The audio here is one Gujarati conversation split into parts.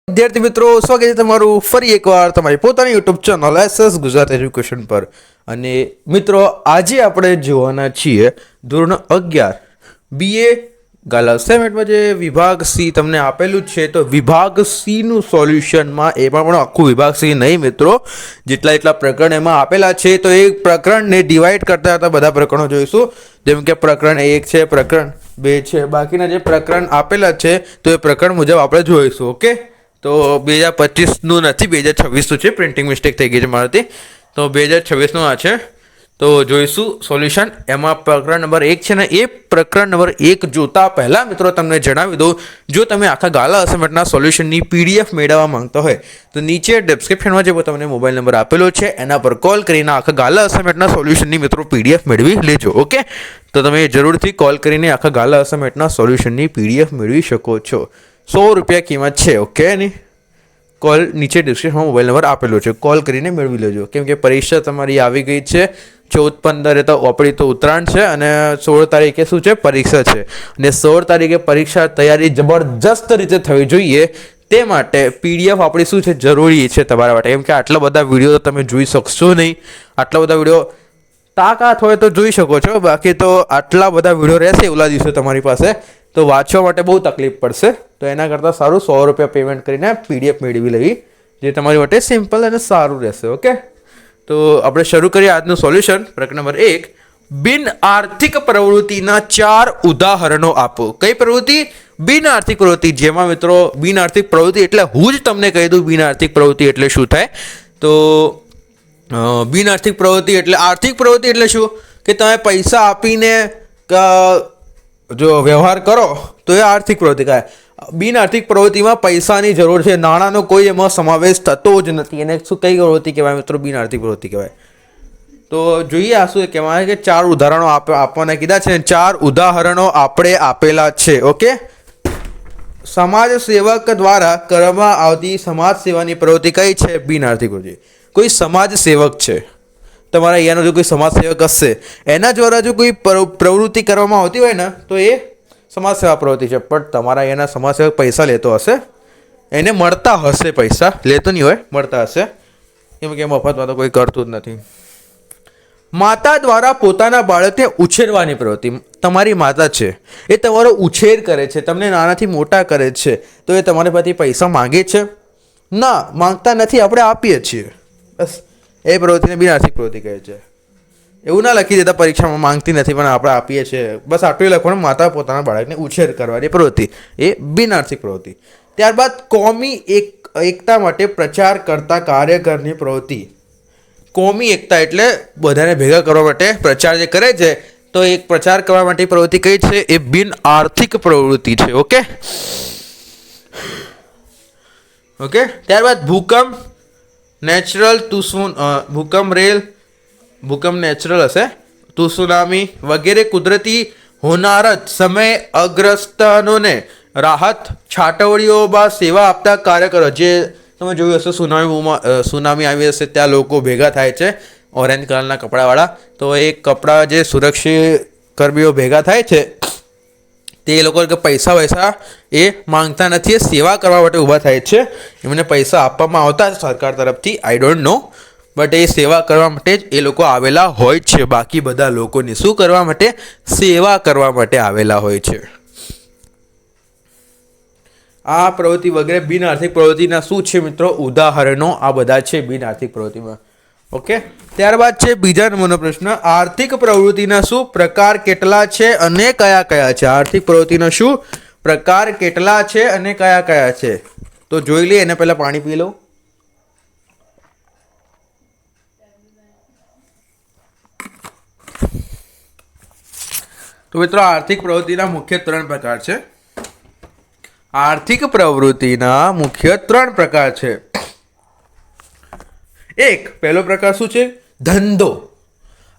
વિદ્યાર્થી મિત્રો, સ્વાગત છે તમારું ફરી એકવાર તમારી પોતાની YouTube channel SS Gujarat education પર. અને મિત્રો, આજે આપણે જોવાના છીએ ધોરણ 11 બીએ ગાલા અસાઇનમેન્ટમાં જે વિભાગ સી તમને આપેલું છે, તો વિભાગ સીનું સોલ્યુશનમાં એમાં પણ આખું વિભાગ સી નહીં મિત્રો, જેટલા પ્રકરણ એમાં આપેલા છે તો એ પ્રકરણને ડિવાઈડ કરતા હતા બધા પ્રકરણો જોઈશું. જેમ કે પ્રકરણ 1 છે, પ્રકરણ 2 છે, બાકીના જે પ્રકરણ આપેલા છે તો એ પ્રકરણ મુજબ આપણે જોઈશું. ઓકે, તો 2025નું નથી, 2026નું છે. પ્રિન્ટિંગ મિસ્ટેક થઈ ગઈ છે મારાથી, તો 2026નું આ છે. તો જોઈશું સોલ્યુશન. એમાં પ્રકરણ નંબર 1 છે ને, એ પ્રકરણ નંબર 1 જોતા પહેલાં મિત્રો તમને જણાવી દઉં, જો તમે આખા ગાલા અસાઇનમેન્ટના સોલ્યુશનની પીડીએફ મેળવવા માંગતા હોય તો નીચે ડિસ્ક્રિપ્શનમાં જે તમને મોબાઈલ નંબર આપેલો છે એના પર કોલ કરીને આખા ગાલા અસાઇનમેન્ટના સોલ્યુશનની મિત્રો પીડીએફ મેળવી લેજો. ઓકે, તો તમે જરૂરથી કોલ કરીને આખા ગાલા અસાઇનમેન્ટના સોલ્યુશનની પીડીએફ મેળવી શકો છો. 100 રૂપિયા કિંમત છે. ઓકે, ની કોલ નીચે ડિસ્ક્રિપ્શનમાં મોબાઈલ નંબર આપેલો છે, કોલ કરીને મેળવી લેજો. કેમ કે પરીક્ષા તમારી આવી ગઈ છે. 14-15 તો આપણી તો ઉત્તરાયણ છે અને 16 તારીખે શું છે, પરીક્ષા છે. અને 16 તારીખે પરીક્ષા તૈયારી જબરજસ્ત રીતે થવી જોઈએ. તે માટે પીડીએફ આપણી શું છે, જરૂરી છે તમારા માટે. કેમ કે આટલા બધા વિડીયો તમે જોઈ શકશો નહીં. આટલા બધા વિડીયો તાકાત હોય તો જોઈ શકો છો, બાકી તો આટલા બધા વિડીયો રહેશે ઓલા દિવસે તમારી પાસે તો વાંચવા માટે બહુ તકલીફ પડશે. તો એના કરતાં સારું 100 રૂપિયા પેમેન્ટ કરીને પીડીએફ મેળવી લેવી, જે તમારી માટે સિમ્પલ અને સારું રહેશે. ઓકે, તો આપણે શરૂ કરીએ આજનું સોલ્યુશન. પ્રકરણ નંબર 1, બિન આર્થિક પ્રવૃત્તિના 4 ઉદાહરણો આપો. કઈ પ્રવૃત્તિ? બિન આર્થિક પ્રવૃત્તિ. જેમાં મિત્રો બિન આર્થિક પ્રવૃત્તિ એટલે હું જ તમને કહી દઉં બિન આર્થિક પ્રવૃત્તિ એટલે શું થાય. તો બિન આર્થિક પ્રવૃત્તિ એટલે આર્થિક પ્રવૃત્તિ એટલે શું કે તમે પૈસા આપીને જો વ્યવહાર કરો તો એ આર્થિક પ્રવૃત્તિ કહેવાય. બિન આર્થિક પ્રવૃત્તિમાં પૈસાની જરૂર છે, નાણાંનો કોઈ એમાં સમાવેશ થતો જ નથી. એને શું કઈ પ્રવૃત્તિ કહેવાય મિત્રો? બિન આર્થિક પ્રવૃત્તિ કહેવાય. તો જોઈએ આ શું કહેવાય કે 4 ઉદાહરણો આપવાના કીધા છે. 4 ઉદાહરણો આપણે આપેલા છે. ઓકે, સમાજ સેવક દ્વારા કરવામાં આવતી સમાજ સેવાની પ્રવૃત્તિ કઈ છે? બિન આર્થિક પ્રવૃત્તિ. કોઈ સમાજ સેવક છે, તમારા અહીંયાનો જો કોઈ સમાજ સેવક હશે, એના દ્વારા જો કોઈ પ્રવૃત્તિ કરવામાં આવતી હોય ને તો એ સમાજ સેવા પ્રવૃત્તિ છે. પણ તમારા અહીંયાના સમાજ સેવક પૈસા લેતો હશે, એને મળતા હશે પૈસા, લેતો નહીં હોય, મળતા હશે. કેમ કે મફતમાં તો કોઈ કરતું જ નથી. માતા દ્વારા પોતાના બાળકને ઉછેરવાની પ્રવૃત્તિ. તમારી માતા છે, એ તમારો ઉછેર કરે છે, તમને નાનાથી મોટા કરે છે, તો એ તમારી પાસેથી પૈસા માંગે છે? ના, માંગતા નથી, આપણે આપીએ છીએ. બસ એ પ્રવૃત્તિને બિન આર્થિક પ્રવૃત્તિ કહે છે. એવું ના લખી દેતા પરીક્ષામાં માંગતી નથી પણ આપણે આપીએ છીએ, બસ આટલું લખવાનું. માતા પોતાના બાળકને ઉછેર કરવાની પ્રવૃત્તિ એ બિન આર્થિક પ્રવૃત્તિ. ત્યારબાદ કોમી એકતા માટે પ્રચાર કરતા કાર્યકરની પ્રવૃત્તિ. કોમી એકતા એટલે બધાને ભેગા કરવા માટે પ્રચાર જે કરે છે, તો એક પ્રચાર કરવા માટે પ્રવૃત્તિ કઈ છે? એ બિન આર્થિક પ્રવૃત્તિ છે. ઓકે ઓકે ત્યારબાદ ભૂકંપ નેચરલ ભૂકંપ નેચરલ હશે, સુનામી વગેરે કુદરતી હોનારત સમયે અગ્રસ્તોને રાહત છાટવણીઓમાં સેવા આપતા કાર્યકરો. જે તમે જોયું હશે સુનામી આવી હશે, ત્યાં લોકો ભેગા થાય છે ઓરેન્જ કલરના કપડાવાળા. તો એ કપડાં જે સુરક્ષિત કર્મીઓ ભેગા થાય છે, તે લોકો પૈસા એ માંગતા નથી, એ સેવા કરવા માટે ઊભા થાય છે. એમને પૈસા આપવામાં આવતા સરકાર તરફથી, આઈ ડોન્ટ નો, બટ એ સેવા કરવા માટે જ એ લોકો આવેલા હોય છે. બાકી બધા લોકોની શું કરવા માટે? સેવા કરવા માટે આવેલા હોય છે. આ પ્રવૃત્તિ વગેરે બિન આર્થિક પ્રવૃત્તિના શું છે મિત્રો? ઉદાહરણો આ બધા છે બિન આર્થિક પ્રવૃત્તિમાં. ઓકે, ત્યારબાદ છે બીજા નંબરનો પ્રશ્ન. આર્થિક પ્રવૃત્તિના શું પ્રકાર કેટલા છે અને કયા કયા છે? આર્થિક પ્રવૃત્તિના શું પ્રકાર કેટલા છે અને કયા કયા છે? તો જોઈ લઈએ. એને પહેલા પાણી પી લઉં. તો મિત્રો, આર્થિક પ્રવૃત્તિના મુખ્ય 3 પ્રકાર છે. આર્થિક પ્રવૃત્તિના મુખ્ય 3 પ્રકાર છે. પહેલો પ્રકાર શું છે? ધંધો.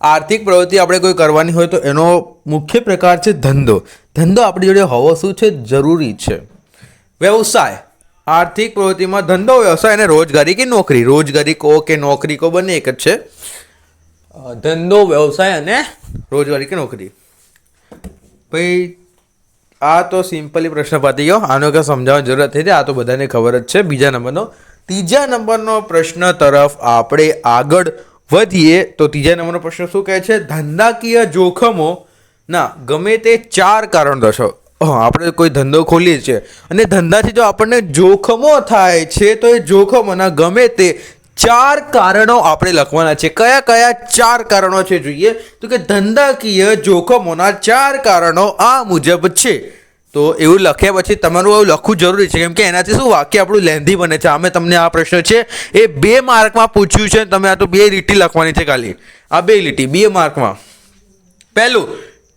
આર્થિક પ્રવૃત્તિ આપણે કોઈ કરવાની હોય તો એનો મુખ્ય પ્રકાર છે ધંધો. ધંધો આપણી જોડે હોવો શું છે? જરૂરી છે. વ્યવસાય. આર્થિક પ્રવૃત્તિમાં ધંધો, વ્યવસાય અને રોજગારી કે નોકરી. રોજગારી કહો કે નોકરી કહો, બંને એક જ છે. ધંધો, વ્યવસાય અને રોજગારી કે નોકરી. ભાઈ આ તો સિમ્પલી પ્રશ્ન પતી ગયો, આનો કંઈ સમજાવવાની જરૂરત નથી, આ તો બધાને ખબર જ છે. બીજા નંબરનો, ત્રીજા નંબરનો પ્રશ્ન તરફ આપણે આગળ વધીએ તો ત્રીજા નંબરનો પ્રશ્ન શું કહે છે? ધંધાકીય જોખમો ના ગમે તે 4 કારણ દર્શાવો. આપણે કોઈ ધંધો ખોલીએ છીએ અને ધંધાથી જો આપણને જોખમો થાય છે તો એ જોખમોના ગમે તે 4 કારણો આપણે લખવાના છે. કયા કયા 4 કારણો છે જોઈએ તો કે ધંધાકીય જોખમોના 4 કારણો આ મુજબ છે. તો એવું લખ્યા પછી તમારું એવું લખવું જરૂરી છે, કેમ કે એનાથી શું વાક્ય આપણું લેન્ધી બને છે. અમે તમને આ પ્રશ્ન છે એ 2 માર્કમાં પૂછ્યું છે, તમે આ તો 2 લીટી લખવાની છે, ખાલી આ 2 લીટી 2 માર્કમાં. પહેલું,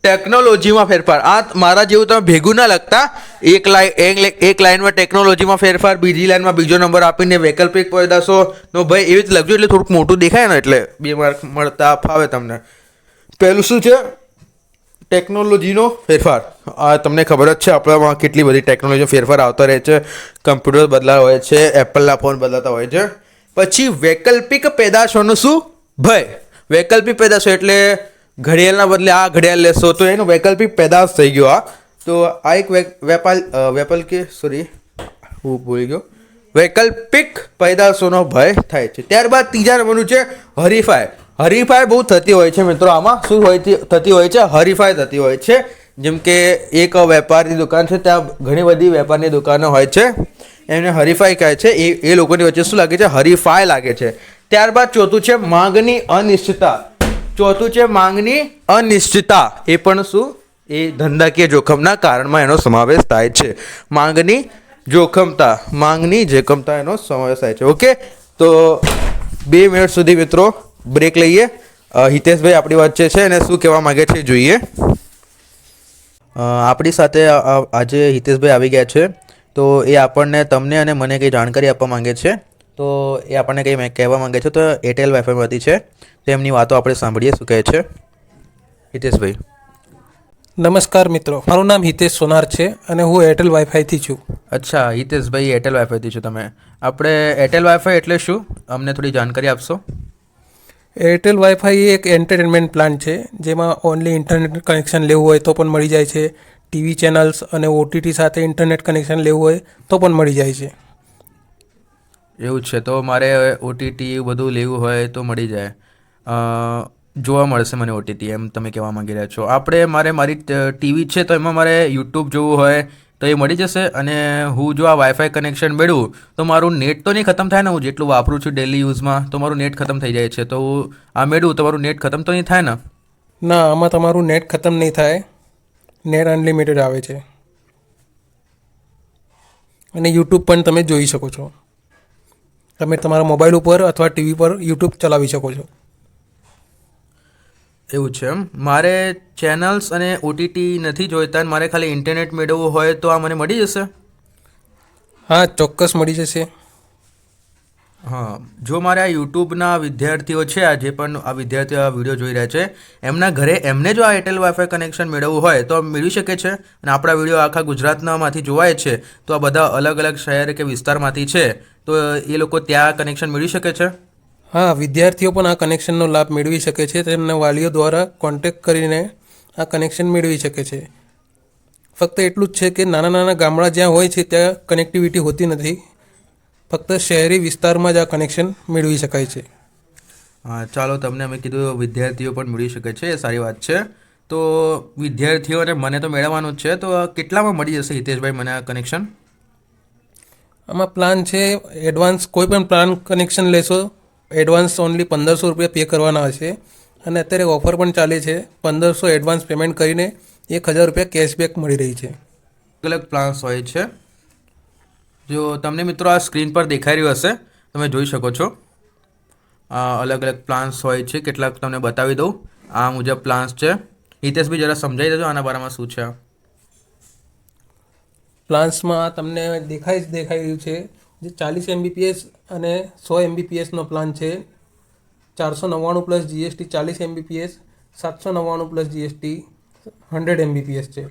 ટેકનોલોજીમાં ફેરફાર. આ મારા જેવું તમે ભેગું ના લખતા, એક લાઈનમાં ટેકનોલોજીમાં ફેરફાર, બીજી લાઈનમાં બીજો નંબર આપીને વૈકલ્પિક પેદાશોનો ભય, એવી રીતે લખજો એટલે થોડુંક મોટું દેખાય ને, એટલે 2 માર્ક મળતા ફાવે તમને. પહેલું શું છે? ટેકનોલોજીનો ફેરફાર. આ તમને ખબર જ છે આપણામાં કેટલી બધી ટેકનોલોજીનો ફેરફાર આવતા રહે છે. કમ્પ્યુટર બદલાતા હોય છે, એપલના ફોન બદલાતા હોય છે. પછી વૈકલ્પિક પેદાશોનો શું? ભય. વૈકલ્પિક પેદાશો એટલે ઘડિયાળના બદલે આ ઘડિયાળ લેશો તો એનો વૈકલ્પિક પેદાશ થઈ ગયો. તો આ એક હું ભૂલી ગયો, વૈકલ્પિક પેદાશોનો ભય થાય છે. ત્યારબાદ ત્રીજા નંબરનું છે હરીફાઈ. હરીફાઈ બહુ થતી હોય છે મિત્રો. આમાં શું થતી હોય છે? હરીફાઈ થતી હોય છે. જેમ કે એક વેપારની દુકાન છે, ત્યાં ઘણી બધી વેપારની દુકાનો હોય છે, એમને હરીફાઈ કહે છે. એ લોકોની વચ્ચે શું લાગે છે? હરીફાઈ લાગે છે. ત્યારબાદ ચોથું છે માંગની અનિશ્ચિતતા. માંગની અનિશ્ચિતતા, એ પણ શું? એ ધંધાકીય જોખમના કારણમાં એનો સમાવેશ થાય છે. માંગની જોખમતા એનો સમાવેશ થાય છે. ઓકે, તો 2 મિનિટ સુધી મિત્રો બ્રેક લઈએ. હિતેશભાઈ આપણી વચ્ચે છે અને શું કહેવા માંગે છે જોઈએ. આપણી સાથે આજે હિતેશભાઈ આવી ગયા છે, તો એ આપણને તમને અને મને કંઈ જાણકારી આપવા માંગે છે. તો એ આપણને કંઈ કહેવા માંગે છે. તો એરટેલ વાઈફાઈમાંથી છે, તો એમની વાતો આપણે સાંભળીએ શું કહે છે. હિતેશભાઈ. નમસ્કાર મિત્રો, મારું નામ હિતેશ સોનાર છે અને હું એરટેલ વાઈફાઈથી છું. અચ્છા હિતેશભાઈ, એરટેલ વાઈફાઈથી છો તમે. આપણે એરટેલ વાઈફાઈ એટલે શું? અમને થોડી જાણકારી આપશો. એરટેલ વાઈફાઈ એક એન્ટરટેનમેન્ટ પ્લાન છે, જેમાં ઓનલી ઇન્ટરનેટ કનેક્શન લેવું હોય તો પણ મળી જાય છે. ટીવી ચેનલ્સ અને ઓટીટી સાથે ઇન્ટરનેટ કનેક્શન લેવું હોય તો પણ મળી જાય છે. એવું છે, તો મારે ઓટીટી બધું લેવું હોય તો મળી જાય, જોવા મળશે મને ઓટીટી, એમ તમે કહેવા માંગી રહ્યા છો. મારી ટીવી છે તો એમાં મારે યુટ્યુબ જોવું હોય તો એ મળી જશે. અને હું જો આ વાઈફાઈ કનેક્શન મેળવું તો મારું નેટ તો નહીં ખતમ થાય ને? હું જેટલું વાપરું છું ડેલી યુઝમાં તો મારું નેટ ખતમ થઈ જાય છે. તો હું આ મેળવું તો મારું નેટ ખતમ તો નહીં થાય ને? ના, આમાં તમારું નેટ ખતમ નહીં થાય. નેટ અનલિમિટેડ આવે છે અને યુટ્યુબ પણ તમે જોઈ શકો છો. તમે તમારા મોબાઈલ ઉપર અથવા ટીવી પર યુટ્યુબ ચલાવી શકો છો. એવું છે એમ. મારે ચેનલ્સ અને ઓટીટી નથી જોઈતા, મારે ખાલી ઇન્ટરનેટ મેળવવું હોય તો આ મને મળી જશે? હા, ચોક્કસ મળી જશે. હા, જો મારે આ યુટ્યુબના વિદ્યાર્થીઓ છે, આ જે પણ આ વિદ્યાર્થીઓ આ વિડીયો જોઈ રહ્યા છે, એમના ઘરે એમને જો આ એરટેલ વાઈફાઈ કનેક્શન મેળવવું હોય તો મેળવી શકે છે. અને આપણા વિડીયો આખા ગુજરાતનામાંથી જોવાય છે, તો આ બધા અલગ અલગ શહેર કે વિસ્તારમાંથી છે, તો એ લોકો ત્યાં કનેક્શન મેળવી શકે છે. હા, વિદ્યાર્થીઓ પણ આ કનેક્શનનો લાભ મેળવી શકે છે. તેમના વાલીઓ દ્વારા કોન્ટેક્ટ કરીને આ કનેક્શન મેળવી શકે છે. ફક્ત એટલું જ છે કે નાના નાના ગામડા જ્યાં હોય છે ત્યાં કનેક્ટિવિટી હોતી નથી. ફક્ત શહેરી વિસ્તારમાં જ આ કનેક્શન મેળવી શકાય છે. હા, ચાલો, તમને અમે કીધું વિદ્યાર્થીઓ પણ મેળવી શકે છે, એ સારી વાત છે. તો વિદ્યાર્થીઓને મને તો મેળવવાનું જ છે, તો કેટલામાં મળી જશે હિતેશભાઈ મને આ કનેક્શન? આમાં પ્લાન છે એડવાન્સ, કોઈ પણ પ્લાન કનેક્શન લેશો એડવાન્સ ઓનલી 1500 રૂપિયા પે કરવાના હશે. અને અત્યારે ઓફર પણ ચાલે છે. 1500 એડવાન્સ પેમેન્ટ કરીને 1000 રૂપિયા કેશબેક મળી રહી છે. અલગ અલગ પ્લાન્સ હોય છે. જો તમને મિત્રો આ સ્ક્રીન પર દેખાઈ રહ્યું હશે, તમે જોઈ શકો છો. અલગ અલગ પ્લાન્સ હોય છે. કેટલાક તમને બતાવી દઉં. આ મુજબ પ્લાન્સ છે. હિતેશભાઈ જરા સમજાવી દેજો આના બારામાં શું છે. પ્લાન્સમાં તમને દેખાઈ રહ્યું છે જે 40 MBPS અને 100 MBPSનો પ્લાન છે. 499 plus GST 40 MBPS, 799 plus GST 100 MBPS છે.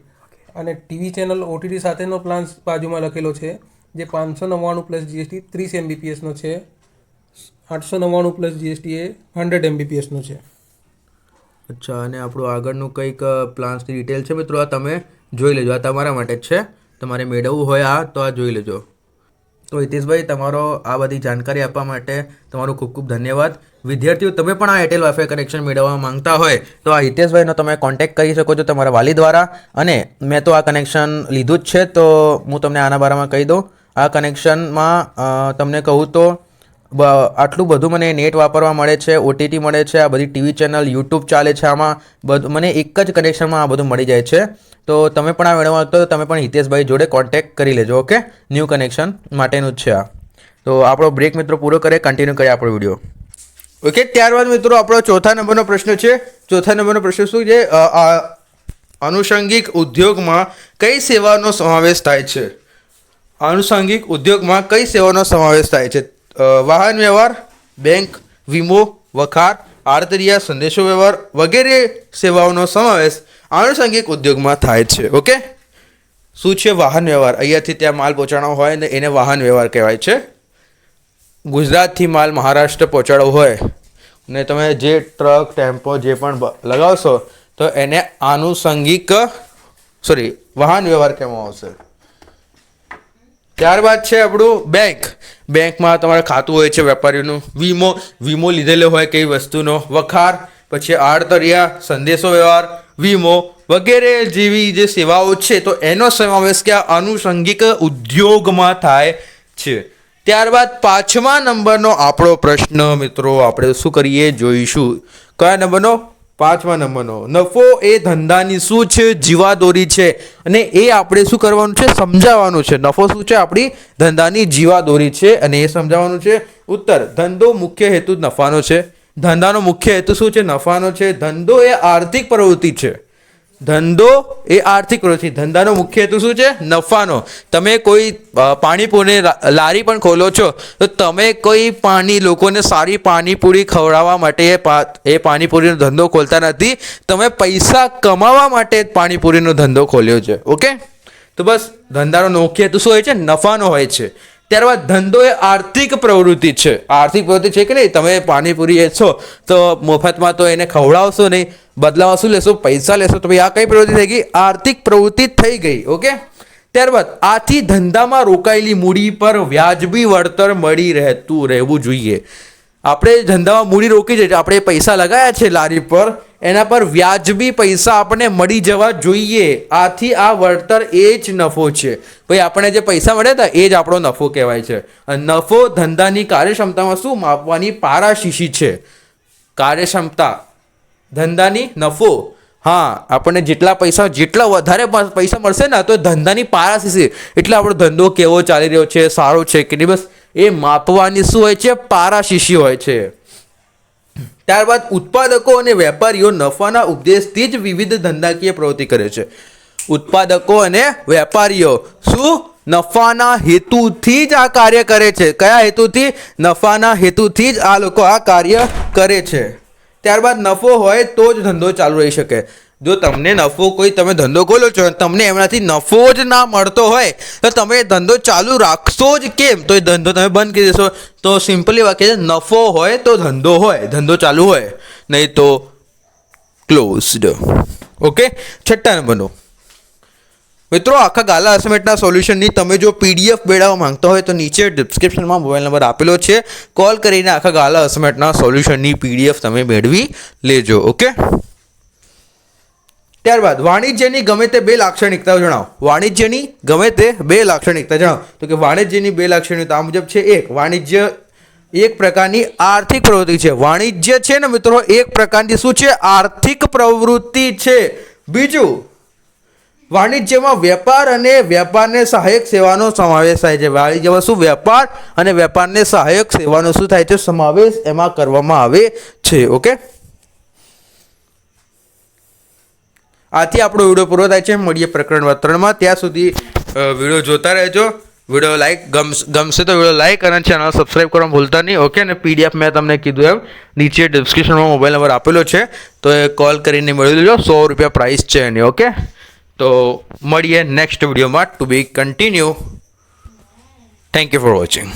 અને ટીવી ચેનલ ઓટીટી સાથેનો પ્લાન બાજુમાં લખેલો છે, જે 599 પ્લસ જીએસટી 30 MBPSનો છે. 899 પ્લસ જીએસટી એ 100 MBPSનો છે. અચ્છા, અને આપણું આગળનું કંઈક પ્લાન્સની ડિટેલ છે મિત્રો, આ તમે જોઈ લેજો, આ તમારા માટે જ છે. તમારે મેળવવું હોય આ તો આ જોઈ લેજો. તો હિતેશભાઈ, તમારો આ બધી જાણકારી આપવા માટે તમારો ખૂબ ખૂબ ધન્યવાદ. વિદ્યાર્થીઓ, તમે પણ આ એરટેલ વાઈફાઈ કનેક્શન મેળવવા માંગતા હોય તો આ હિતેશભાઈનો તમે કોન્ટેક્ટ કરી શકો છો તમારા વાલી દ્વારા. અને મેં તો આ કનેક્શન લીધું જ છે, તો હું તમને આના બારામાં કહી દઉં. આ કનેક્શનમાં તમને કહું તો આટલું બધું મને નેટ વાપરવા મળે છે, ઓટીટી મળે છે, આ બધી ટીવી ચેનલ, યુટ્યુબ ચાલે છે, આમાં બધું મને એક જ કનેક્શનમાં આ બધું મળી જાય છે. તો તમે પણ આ મેળવવા માંગતો તો તમે પણ હિતેશભાઈ જોડે કોન્ટેક્ટ કરી લેજો. ઓકે, ન્યૂ કનેક્શન માટેનું જ છે આ. તો આપણો બ્રેક મિત્રો પૂરો કરે, કન્ટિન્યુ કરીએ આપણો વિડીયો. ઓકે, ત્યારબાદ મિત્રો આપણો ચોથા નંબરનો પ્રશ્ન છે. ચોથા નંબરનો પ્રશ્ન શું છે? આનુષંગિક ઉદ્યોગમાં કઈ સેવાનો સમાવેશ થાય છે? આનુષંગિક ઉદ્યોગમાં કઈ સેવાનો સમાવેશ થાય છે? વાહન વ્યવહાર, બેંક, વીમો, વખાર, આડતરિયા, સંદેશો વ્યવહાર વગેરે સેવાઓનો સમાવેશ આનુષંગિક ઉદ્યોગમાં થાય છે. ઓકે, શું છે વાહન વ્યવહાર? અહીંયાથી ત્યાં માલ પહોંચાડવાનો હોય ને એને વાહન વ્યવહાર કહેવાય છે. ગુજરાતથી માલ મહારાષ્ટ્ર પહોંચાડવો હોય ને તમે જે ટ્રક, ટેમ્પો જે પણ લગાવશો તો એને વાહન વ્યવહાર કહેવામાં આવશે. ત્યારબાદ છે આપણું બેંક. બેંકમાં તમારે ખાતું હોય છે વેપારીનું. વીમો લીધેલો હોય કઈ વસ્તુનો. વખાર, પછી આડતરિયા, સંદેશો વ્યવહાર, વીમો વગેરે જેવી જે સેવાઓ છે તો એનો સમાવેશ કે આનુષંગિક ઉદ્યોગમાં થાય છે. ત્યારબાદ 5મા નંબરનો આપણો પ્રશ્ન મિત્રો આપણે શું કરીએ જોઈશું. કયા નંબરનો? 5મા નંબરનો. નફો એ ધંધાની શું છે? જીવાદોરી છે. અને એ આપણે શું કરવાનું છે? સમજાવવાનું છે. નફો શું છે? આપણી ધંધાની જીવાદોરી છે અને એ સમજાવવાનું છે. ઉત્તર: ધંધો મુખ્ય હેતુ નફાનો છે. ધંધાનો મુખ્ય હેતુ શું છે? નફાનો છે. ધંધો એ આર્થિક પ્રવૃત્તિ છે. ધંધો એ આર્થિક પ્રવૃત્તિ. ધંધાનો મુખ્ય હેતુ શું છે? નફાનો. તમે કોઈ પાણીપુરી લારી પણ ખોલો છો તો તમે કોઈ લોકોને સારી પાણીપુરી ખવડાવવા માટે એ પાણીપુરીનો ધંધો ખોલતા નથી. તમે પૈસા કમાવા માટે પાણીપુરીનો ધંધો ખોલ્યો છે. ઓકે, તો બસ ધંધાનો મુખ્ય હેતુ શું હોય છે? નફાનો હોય છે. ત્યારબાદ ધંધો એ આર્થિક પ્રવૃત્તિ છે. આર્થિક પ્રવૃત્તિ છે કે નહીં? તમે પાણીપુરી વેચશો તો મફતમાં તો એને ખવડાવશો નહીં, બદલામાં શું લેશો? પૈસા લેશો. તો ભાઈ આ કઈ પ્રવૃત્તિ થઈ ગઈ? આર્થિક પ્રવૃત્તિ થઈ ગઈ. ઓકે, ત્યારબાદ આથી ધંધામાં રોકાયેલી મૂડી પર વ્યાજબી વળતર મળી રહેવું જોઈએ. આપણે ધંધામાં મૂડી રોકી છે, આપણે પૈસા લગાવ્યા છે લારી પર, એના પર વ્યાજબી પૈસા આપણને મળી જવા જોઈએ. આથી આ વળતર એ જ નફો છે. ભાઈ આપણે જે પૈસા મળ્યા હતા એ જ આપણો નફો કહેવાય છે. નફો ધંધાની કાર્યક્ષમતામાં શું માપવાની પારાશીશી છે? કાર્યક્ષમતા ધંધાની નફો. હા, આપણને જેટલા વધારે પૈસા મળશે ને તો ધંધાની પારાશીશી એટલે આપણો ધંધો કેવો ચાલી રહ્યો છે, સારો છે કે નહીં, બસ એ માપવાની શું હોય છે? પારાશીશી હોય છે. ત્યારબાદ ઉત્પાદકો અને વેપારીઓ નફાના ઉદ્દેશથી જ વિવિધ ધંધાકીય પ્રવૃત્તિ કરે છે. ઉત્પાદકો અને વેપારીઓ શું? નફાના હેતુથી જ આ કાર્ય કરે છે. કયા હેતુથી? નફાના હેતુથી જ આ લોકો આ કાર્ય કરે છે. ત્યારબાદ નફો હોય તો જ ધંધો ચાલુ રહી શકે. જો તમને તમે ધંધો ખોલો છો, તમને એમનાથી નફો જ ના મળતો હોય તો તમે ધંધો ચાલુ રાખશો જ કેમ? તો એ ધંધો તમે બંધ કરી દેશો. તો સિમ્પલી વાક્ય છે, નફો હોય તો ધંધો હોય, ધંધો ચાલુ હોય, નહીં તો ક્લોઝડ. ઓકે, 6 નંબરનો મિત્રો, આખા ગાલા અસાઇનમેન્ટના સોલ્યુશનની તમે જો PDF મેળવવા માંગતા હોય તો નીચે ડિસ્ક્રિપ્શનમાં મોબાઈલ નંબર આપેલો છે. કોલ કરીને આખા ગાલા અસાઇનમેન્ટના સોલ્યુશનની PDF તમે મેળવી લેજો. ઓકે, ત્યારબાદ વાણિજ્યની ગમે તે 2 લાક્ષણિકતાઓ જણાવો. વાણિજ્યની ગમે તે 2 લાક્ષણિકતા જણાવો. તો કે વાણિજ્યની 2 લાક્ષણિકતા આ મુજબ છે. 1, વાણિજ્ય એક પ્રકારની આર્થિક પ્રવૃત્તિ છે. વાણિજ્ય છે ને મિત્રો એક પ્રકારની શું છે? આર્થિક પ્રવૃત્તિ છે. બીજું, વાણિજ્યમાં વેપાર અને વેપારને સહાયક સેવાનો સમાવેશ થાય છે. વાણિજ્યમાં શું? વેપાર અને વેપારને સહાયક સેવાનો શું થાય છે? સમાવેશ એમાં કરવામાં આવે છે. ઓકે, આથી આપણો વિડીયો પૂરો થાય છે. મળીએ પ્રકરણ 3માં. ત્યાં સુધી વિડીયો જોતા રહેજો. વિડીયો ગમશે તો વિડીયો લાઈક અને ચેનલ સબસ્ક્રાઈબ કરવાનું ભૂલતા નહીં. ઓકે, અને PDF મેં તમને કીધું એમ નીચે ડિસ્ક્રિપ્શનમાં મોબાઈલ નંબર આપેલો છે, તો એ કોલ કરીને મેળવી લેજો. 100 રૂપિયા પ્રાઇસ છે એની. ઓકે, તો મળીએ નેક્સ્ટ વિડીયોમાં. To be continue. Thank you for watching.